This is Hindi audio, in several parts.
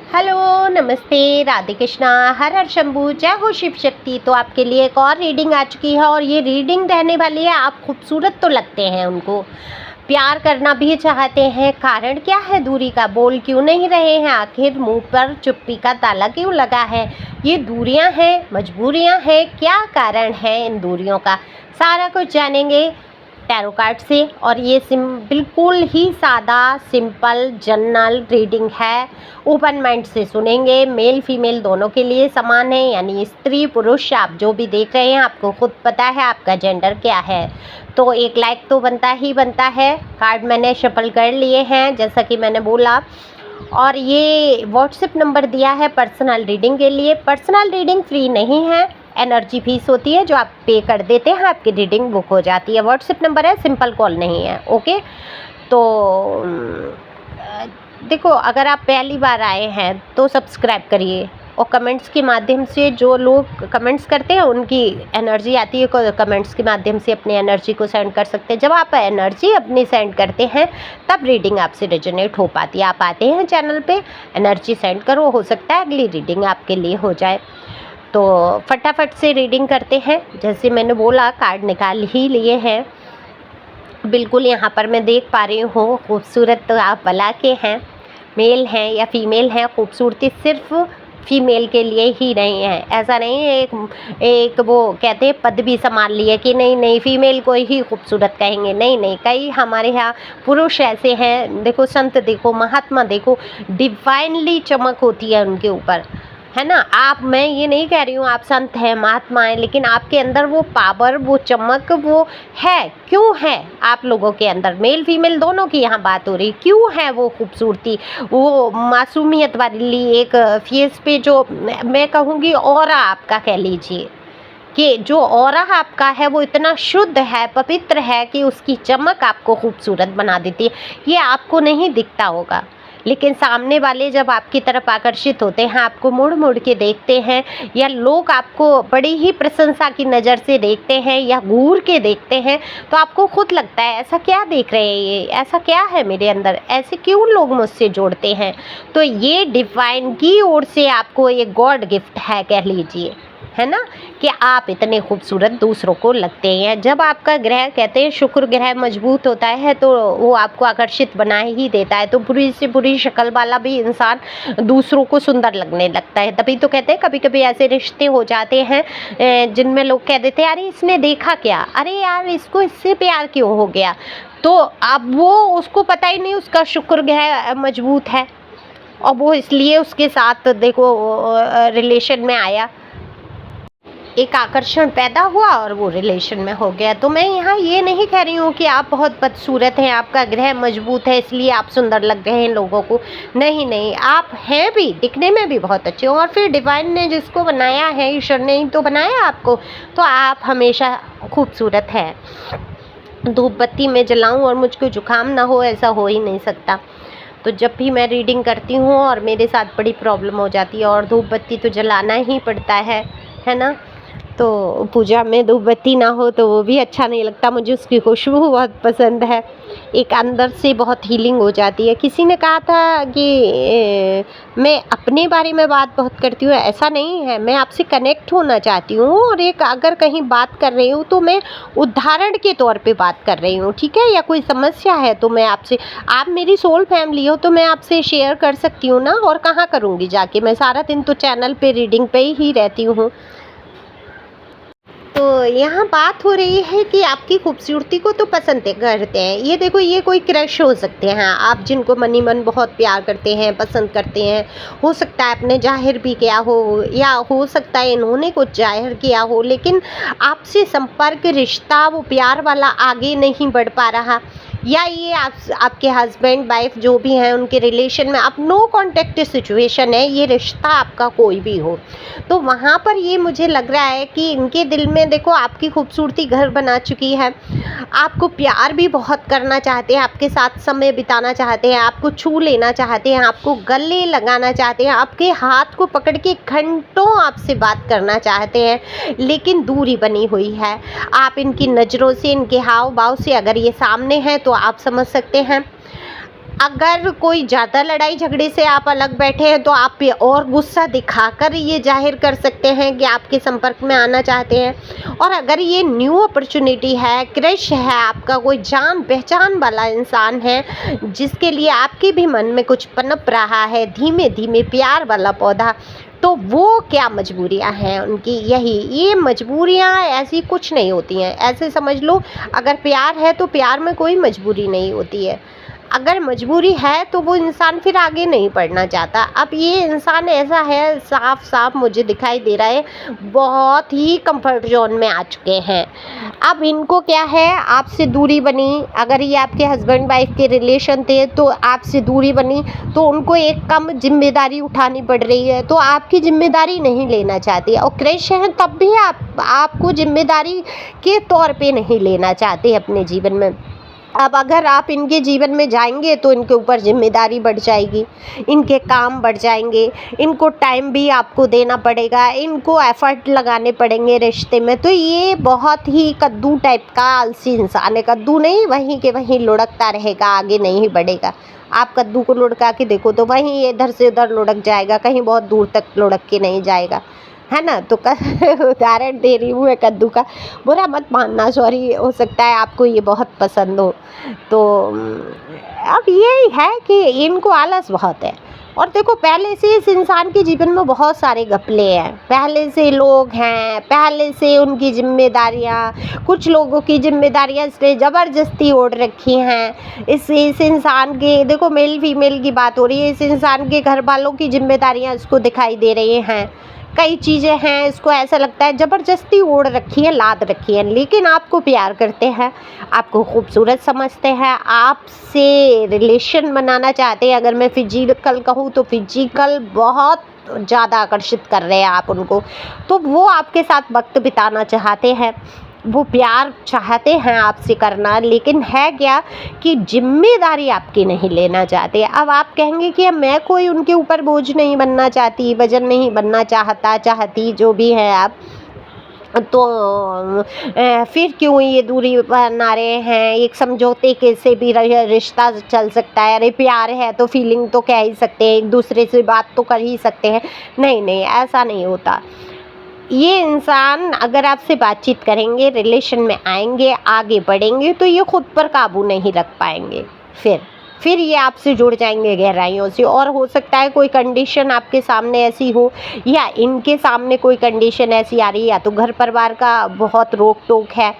हेलो, नमस्ते, राधे कृष्णा, हर हर शंभू, जय हो शिव शक्ति। तो आपके लिए एक और रीडिंग आ चुकी है और ये रीडिंग रहने वाली है। आप खूबसूरत तो लगते हैं, उनको प्यार करना भी चाहते हैं। कारण क्या है दूरी का? बोल क्यों नहीं रहे हैं? आखिर मुंह पर चुप्पी का ताला क्यों लगा है? ये दूरियां हैं, मजबूरियां हैं, क्या कारण है इन दूरियों का? सारा कुछ जानेंगे टैरो कार्ड से। और ये बिल्कुल ही सादा सिंपल जनरल रीडिंग है। ओपन माइंड से सुनेंगे। मेल फीमेल दोनों के लिए समान है, यानी स्त्री पुरुष आप जो भी देख रहे हैं आपको खुद पता है आपका जेंडर क्या है। तो एक लाइक तो बनता ही बनता है। कार्ड मैंने शफल कर लिए हैं जैसा कि मैंने बोला। और ये व्हाट्सएप नंबर दिया है पर्सनल रीडिंग के लिए। पर्सनल रीडिंग फ्री नहीं है, एनर्जी फीस होती है जो आप पे कर देते हैं, आपकी रीडिंग बुक हो जाती है। व्हाट्सएप नंबर है, सिंपल कॉल नहीं है। ओके, तो देखो, अगर आप पहली बार आए हैं तो सब्सक्राइब करिए और कमेंट्स के माध्यम से जो लोग कमेंट्स करते हैं उनकी एनर्जी आती है। कमेंट्स के माध्यम से अपनी एनर्जी को सेंड कर सकते हैं। जब आप एनर्जी अपनी सेंड करते हैं तब रीडिंग आपसे रेजोनेट हो पाती है। आप आते हैं चैनल पे, एनर्जी सेंड करो, हो सकता है अगली रीडिंग आपके लिए हो जाए। तो फटाफट से रीडिंग करते हैं। जैसे मैंने बोला, कार्ड निकाल ही लिए हैं। बिल्कुल यहाँ पर मैं देख पा रही हूँ खूबसूरत तो आप बला के हैं, मेल हैं या फीमेल हैं। खूबसूरती सिर्फ फीमेल के लिए ही नहीं है, ऐसा नहीं है एक वो कहते हैं पद भी संभाल लिए कि नहीं नहीं फीमेल को ही खूबसूरत कहेंगे। नहीं नहीं, कई हमारे यहाँ पुरुष ऐसे हैं, देखो संत देखो, महात्मा देखो, डिवाइनली चमक होती है उनके ऊपर, है ना। मैं ये नहीं कह रही हूँ आप संत हैं, महात्मा हैं, लेकिन आपके अंदर वो पावर, वो चमक, वो है। क्यों है आप लोगों के अंदर? मेल फीमेल दोनों की यहाँ बात हो रही। क्यों है वो खूबसूरती, वो मासूमियत वाली एक फेस पे जो मैं कहूँगी ऑरा आपका कह लीजिए कि जो ऑरा आपका है वो इतना शुद्ध है, पवित्र है कि उसकी चमक आपको खूबसूरत बना देती है। ये आपको नहीं दिखता होगा, लेकिन सामने वाले जब आपकी तरफ आकर्षित होते हैं, आपको मुड़ मुड़ के देखते हैं, या लोग आपको बड़ी ही प्रशंसा की नज़र से देखते हैं या घूर के देखते हैं, तो आपको खुद लगता है ऐसा क्या देख रहे हैं, ये ऐसा क्या है मेरे अंदर, ऐसे क्यों लोग मुझसे जोड़ते हैं। तो ये डिवाइन की ओर से आपको एक गॉड गिफ्ट है कह लीजिए, है ना, कि आप इतने खूबसूरत दूसरों को लगते हैं। जब आपका ग्रह कहते हैं शुक्र ग्रह मजबूत होता है तो वो आपको आकर्षित बना ही देता है। तो बुरी से बुरी शक्ल वाला भी इंसान दूसरों को सुंदर लगने लगता है। तभी तो कहते हैं कभी कभी ऐसे रिश्ते हो जाते हैं जिनमें लोग कह देते हैं अरे इसने देखा क्या, अरे यार इसको इससे प्यार क्यों हो गया। तो अब वो उसको पता ही नहीं उसका शुक्र ग्रह मजबूत है और वो इसलिए उसके साथ देखो रिलेशन में आया, एक आकर्षण पैदा हुआ और वो रिलेशन में हो गया। तो मैं यहाँ ये नहीं कह रही हूँ कि आप बहुत बदसूरत हैं, आपका ग्रह मजबूत है इसलिए आप सुंदर लग रहे हैं लोगों को। नहीं नहीं, आप हैं भी, दिखने में भी बहुत अच्छे हो। और फिर डिवाइन ने जिसको बनाया है, ईश्वर ने ही तो बनाया आपको, तो आप हमेशा खूबसूरत हैं। धूप बत्ती में जलाऊँ और मुझको जुकाम ना हो, ऐसा हो ही नहीं सकता। तो जब भी मैं रीडिंग करती हूँ और मेरे साथ बड़ी प्रॉब्लम हो जाती है और धूप बत्ती तो जलाना ही पड़ता है ना। तो पूजा में धूप बत्ती ना हो तो वो भी अच्छा नहीं लगता। मुझे उसकी खुशबू बहुत पसंद है, एक अंदर से बहुत हीलिंग हो जाती है। किसी ने कहा था कि मैं अपने बारे में बात बहुत करती हूँ, ऐसा नहीं है। मैं आपसे कनेक्ट होना चाहती हूँ और एक अगर कहीं बात कर रही हूँ तो मैं उदाहरण के तौर पे बात कर रही हूँ, ठीक है। या कोई समस्या है तो मैं आपसे, आप मेरी सोल फैमिली हो तो मैं आपसे शेयर कर सकती हूँ ना। और कहाँ करूँगी जाके, मैं सारा दिन तो चैनल पे रीडिंग पे ही रहती हूँ। तो यहाँ बात हो रही है कि आपकी खूबसूरती को तो पसंद करते हैं। ये देखो, ये कोई क्रश हो सकते हैं आप जिनको मनी मन बहुत प्यार करते हैं, पसंद करते हैं। हो सकता है आपने जाहिर भी किया हो या हो सकता है इन्होंने कुछ जाहिर किया हो, लेकिन आपसे संपर्क, रिश्ता वो प्यार वाला आगे नहीं बढ़ पा रहा। या ये आपके हस्बैंड वाइफ जो भी हैं उनके रिलेशन में अब नो कॉन्टेक्ट सिचुएशन है, ये रिश्ता आपका कोई भी हो, तो वहाँ पर ये मुझे लग रहा है कि इनके दिल में देखो आपकी खूबसूरती घर बना चुकी है। आपको प्यार भी बहुत करना चाहते हैं, आपके साथ समय बिताना चाहते हैं, आपको छू लेना चाहते हैं, आपको गले लगाना चाहते हैं, आपके हाथ को पकड़ के घंटों आपसे बात करना चाहते हैं, लेकिन दूरी बनी हुई है। आप इनकी नज़रों से, इनके हाव भाव से अगर ये सामने हैं तो आप समझ सकते हैं। अगर कोई ज़्यादा लड़ाई झगड़े से आप अलग बैठे हैं तो आप ये और गुस्सा दिखाकर ये जाहिर कर सकते हैं कि आपके संपर्क में आना चाहते हैं। और अगर ये न्यू अपॉर्चुनिटी है, क्रश है, आपका कोई जान पहचान वाला इंसान है जिसके लिए आपके भी मन में कुछ पनप रहा है, धीमे धीमे प्यार वाला पौधा, तो वो क्या मजबूरियां हैं उनकी, यही ये मजबूरियां ऐसी कुछ नहीं होती हैं। ऐसे समझ लो, अगर प्यार है तो प्यार में कोई मजबूरी नहीं होती है। अगर मजबूरी है तो वो इंसान फिर आगे नहीं बढ़ना चाहता। अब ये इंसान ऐसा है, साफ साफ मुझे दिखाई दे रहा है, बहुत ही कंफर्ट जोन में आ चुके हैं। अब इनको क्या है, आपसे दूरी बनी, अगर ये आपके हस्बैंड वाइफ के रिलेशन थे तो आपसे दूरी बनी तो उनको एक कम जिम्मेदारी उठानी पड़ रही है, तो आपकी जिम्मेदारी नहीं लेना चाहती। और क्रश है तब भी आपको जिम्मेदारी के तौर पे नहीं लेना चाहते अपने जीवन में। अब अगर आप इनके जीवन में जाएंगे तो इनके ऊपर जिम्मेदारी बढ़ जाएगी, इनके काम बढ़ जाएंगे, इनको टाइम भी आपको देना पड़ेगा, इनको एफर्ट लगाने पड़ेंगे रिश्ते में। तो ये बहुत ही कद्दू टाइप का आलसी इंसान है। कद्दू नहीं, वहीं के वहीं लुढ़कता रहेगा, आगे नहीं बढ़ेगा। आप कद्दू को लुढ़का के देखो तो वहीं इधर से उधर लुढ़क जाएगा, कहीं बहुत दूर तक लुढ़क के नहीं जाएगा, है ना। तो उदाहरण दे रही हूँ मैं कद्दू का, बुरा मत मानना, सॉरी, हो सकता है आपको ये बहुत पसंद हो। तो अब यही है कि इनको आलस बहुत है। और देखो, पहले से इस इंसान के जीवन में बहुत सारे घपले हैं, पहले से लोग हैं, पहले से उनकी जिम्मेदारियाँ, कुछ लोगों की जिम्मेदारियाँ इसने ज़बरदस्ती ओढ़ रखी हैं। इस इंसान के, देखो मेल फीमेल की बात हो रही है, इस इंसान के घर वालों की जिम्मेदारियाँ इसको दिखाई दे रही हैं। कई चीज़ें हैं, इसको ऐसा लगता है ज़बरदस्ती ओढ़ रखी है, लाद रखी है। लेकिन आपको प्यार करते हैं, आपको खूबसूरत समझते हैं, आपसे रिलेशन बनाना चाहते हैं। अगर मैं फिजिकल कहूँ तो फिजिकल बहुत ज़्यादा आकर्षित कर रहे हैं आप उनको, तो वो आपके साथ वक्त बिताना चाहते हैं, वो प्यार चाहते हैं आपसे करना। लेकिन है क्या कि जिम्मेदारी आपकी नहीं लेना चाहते। अब आप कहेंगे कि अब मैं कोई उनके ऊपर बोझ नहीं बनना चाहती, वजन नहीं बनना चाहती, जो भी है आप, तो फिर क्यों ये दूरी बना रहे हैं। एक समझौते के से भी रिश्ता चल सकता है। अरे प्यार है तो फीलिंग तो कह ही सकते हैं, एक दूसरे से बात तो कर ही सकते हैं। नहीं नहीं, ऐसा नहीं होता। ये इंसान अगर आपसे बातचीत करेंगे, रिलेशन में आएंगे, आगे बढ़ेंगे, तो ये खुद पर काबू नहीं रख पाएंगे। फिर ये आपसे जुड़ जाएंगे गहराइयों से। और हो सकता है कोई कंडीशन आपके सामने ऐसी हो, या इनके सामने कोई कंडीशन ऐसी आ रही है, या तो घर परिवार का बहुत रोक टोक है,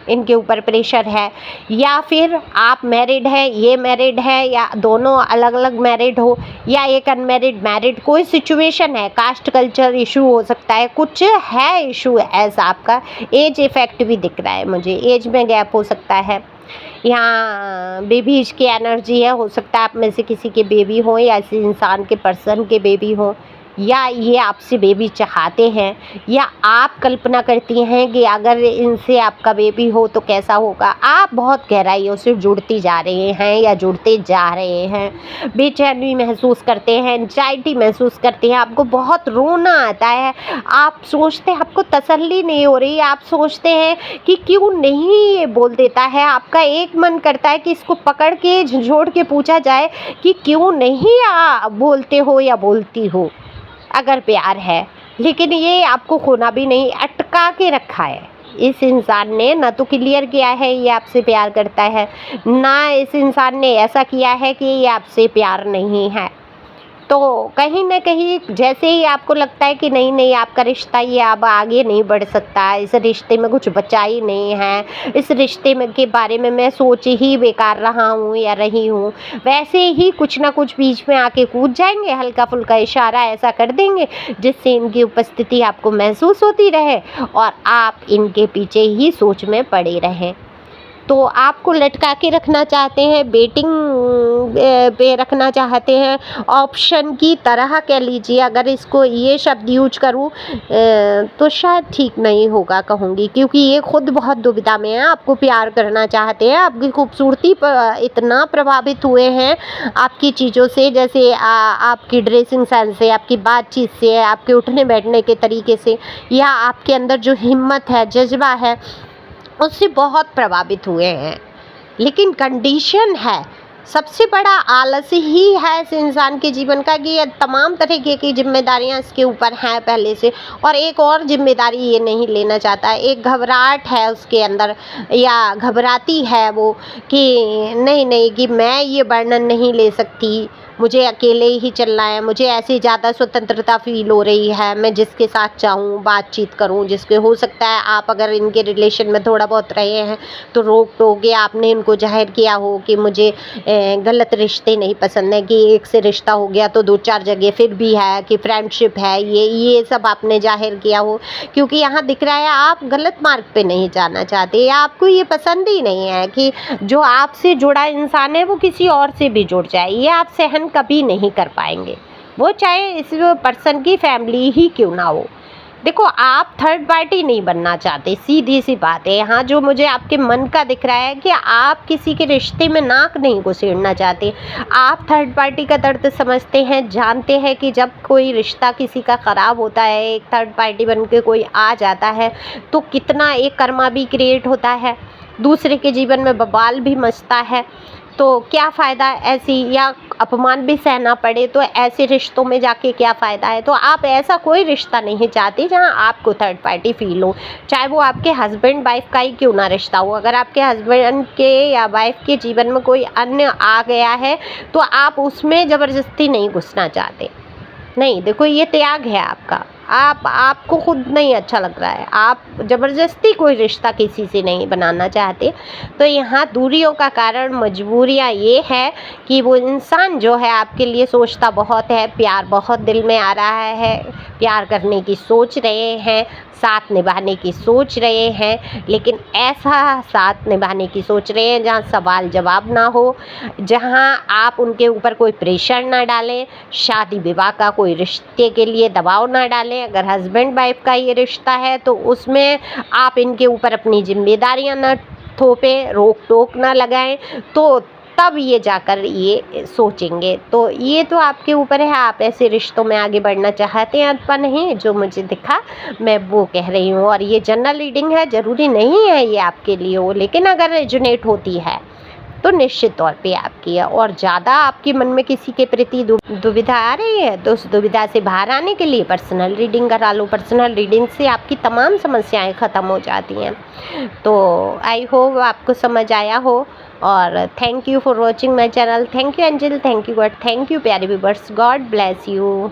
इनके ऊपर प्रेशर है, या फिर आप मैरिड है, ये मैरिड है, या दोनों अलग अलग मैरिड हो, या एक अनमैरिड मैरिड, कोई सिचुएशन है। कास्ट कल्चर इशू हो सकता है, कुछ है इशू ऐसा आपका। एज इफेक्ट भी दिख रहा है मुझे, एज में गैप हो सकता है। यहाँ बेबीज की एनर्जी है, हो सकता है आप में से किसी के बेबी हो, या ऐसे इंसान के पर्सन के बेबी हो, या ये आपसे बेबी चाहते हैं, या आप कल्पना करती हैं कि अगर इनसे आपका बेबी हो तो कैसा होगा। आप बहुत गहराइयों से जुड़ती जा रहे हैं या जुड़ते जा रहे हैं। बेचैनी महसूस करते हैं, एंजाइटी महसूस करते हैं, आपको बहुत रोना आता है। आप सोचते हैं, आपको तसल्ली नहीं हो रही, आप सोचते हैं कि क्यों नहीं ये बोल देता है। आपका एक मन करता है कि इसको पकड़ के झंझोड़ के पूछा जाए कि क्यों नहीं बोलते हो या बोलती हो, अगर प्यार है। लेकिन ये आपको खोना भी नहीं, अटका के रखा है इस इंसान ने। ना तो क्लियर किया है ये आपसे प्यार करता है, ना इस इंसान ने ऐसा किया है कि ये आपसे प्यार नहीं है। तो कहीं ना कहीं जैसे ही आपको लगता है कि नहीं नहीं, आपका रिश्ता ये अब आगे नहीं बढ़ सकता, इस रिश्ते में कुछ बचा ही नहीं है, इस रिश्ते में के बारे में मैं सोच ही बेकार रहा हूँ या रही हूँ, वैसे ही कुछ ना कुछ बीच में आके कूद जाएंगे, हल्का फुल्का इशारा ऐसा कर देंगे जिससे इनकी उपस्थिति आपको महसूस होती रहे और आप इनके पीछे ही सोच में पड़े रहें। तो आपको लटका के रखना चाहते हैं, बेटिंग पे रखना चाहते हैं, ऑप्शन की तरह कह लीजिए। अगर इसको ये शब्द यूज करूँ तो शायद ठीक नहीं होगा कहूँगी, क्योंकि ये खुद बहुत दुविधा में है। आपको प्यार करना चाहते हैं, आपकी खूबसूरती पर इतना प्रभावित हुए हैं आपकी चीज़ों से, जैसे आपकी ड्रेसिंग सेंस से, आपकी बातचीत से, आपके उठने बैठने के तरीके से, या आपके अंदर जो हिम्मत है, जज्बा है, उससे बहुत प्रभावित हुए हैं। लेकिन कंडीशन है सबसे बड़ा आलस ही है इस इंसान के जीवन का कि ये तमाम तरीके की ज़िम्मेदारियाँ इसके ऊपर हैं पहले से, और एक और ज़िम्मेदारी ये नहीं लेना चाहता है। एक घबराहट है उसके अंदर, या घबराती है वो कि नहीं कि मैं ये बर्डन नहीं ले सकती, मुझे अकेले ही चलना है, मुझे ऐसी ज़्यादा स्वतंत्रता फ़ील हो रही है, मैं जिसके साथ चाहूँ बातचीत करूँ, जिसके हो सकता है आप अगर इनके रिलेशन में थोड़ा बहुत रहे हैं तो रोक-टोक या आपने इनको ज़ाहिर किया हो कि मुझे गलत रिश्ते नहीं पसंद है, कि एक से रिश्ता हो गया तो 2-4 जगह फिर भी है कि फ्रेंडशिप है, ये सब आपने ज़ाहिर किया हो, क्योंकि यहाँ दिख रहा है आप गलत मार्ग पे नहीं जाना चाहते, या आपको ये पसंद ही नहीं है कि जो आपसे जुड़ा इंसान है वो किसी और से भी जुड़ जाए, ये आप सहन कभी नहीं कर पाएंगे, वो चाहे इस पर्सन की फैमिली ही क्यों ना हो। देखो, आप थर्ड पार्टी नहीं बनना चाहते, सीधी सी बात है। यहाँ जो मुझे आपके मन का दिख रहा है कि आप किसी के रिश्ते में नाक नहीं घुसेड़ना चाहते, आप थर्ड पार्टी का दर्द समझते हैं, जानते हैं कि जब कोई रिश्ता किसी का ख़राब होता है, एक थर्ड पार्टी बन के कोई आ जाता है तो कितना एक कर्मा भी क्रिएट होता है, दूसरे के जीवन में बवाल भी मचता है। तो क्या फ़ायदा ऐसी, या अपमान भी सहना पड़े तो ऐसे रिश्तों में जाके क्या फ़ायदा है। तो आप ऐसा कोई रिश्ता नहीं चाहते जहां आपको थर्ड पार्टी फ़ील हो, चाहे वो आपके हस्बैंड वाइफ का ही क्यों ना रिश्ता हो। अगर आपके हस्बैंड के या वाइफ के जीवन में कोई अन्य आ गया है तो आप उसमें ज़बरदस्ती नहीं घुसना चाहते। नहीं, देखो ये त्याग है आपका, आपको खुद नहीं अच्छा लग रहा है, आप ज़बरदस्ती कोई रिश्ता किसी से नहीं बनाना चाहते। तो यहाँ दूरियों का कारण मजबूरियाँ ये है कि वो इंसान जो है आपके लिए सोचता बहुत है, प्यार बहुत दिल में आ रहा है, प्यार करने की सोच रहे हैं, साथ निभाने की सोच रहे हैं, लेकिन ऐसा साथ निभाने की सोच रहे हैं जहाँ सवाल जवाब ना हो, जहाँ आप उनके ऊपर कोई प्रेशर ना डालें, शादी विवाह का कोई रिश्ते के लिए दबाव ना डालें। अगर हस्बैंड वाइफ का ये रिश्ता है तो उसमें आप इनके ऊपर अपनी जिम्मेदारियां न थोपें, रोक टोक ना लगाएं, तो तब ये जाकर ये सोचेंगे। तो ये तो आपके ऊपर है, आप ऐसे रिश्तों में आगे बढ़ना चाहते हैं अथवा नहीं। जो मुझे दिखा मैं वो कह रही हूँ, और ये जनरल रीडिंग है, ज़रूरी नहीं है ये आपके लिए हो, लेकिन अगर रेजोनेट होती है तो निश्चित तौर पे आपकी है। और ज़्यादा आपके मन में किसी के प्रति दुविधा आ रही है तो उस दुविधा से बाहर आने के लिए पर्सनल रीडिंग करा लो। पर्सनल रीडिंग से आपकी तमाम समस्याएं ख़त्म हो जाती हैं। तो आई होप आपको समझ आया हो, और thank you for watching my channel. Thank you angel, thank you God, thank you प्यारे व्यूअर्स, गॉड ब्लेस यू।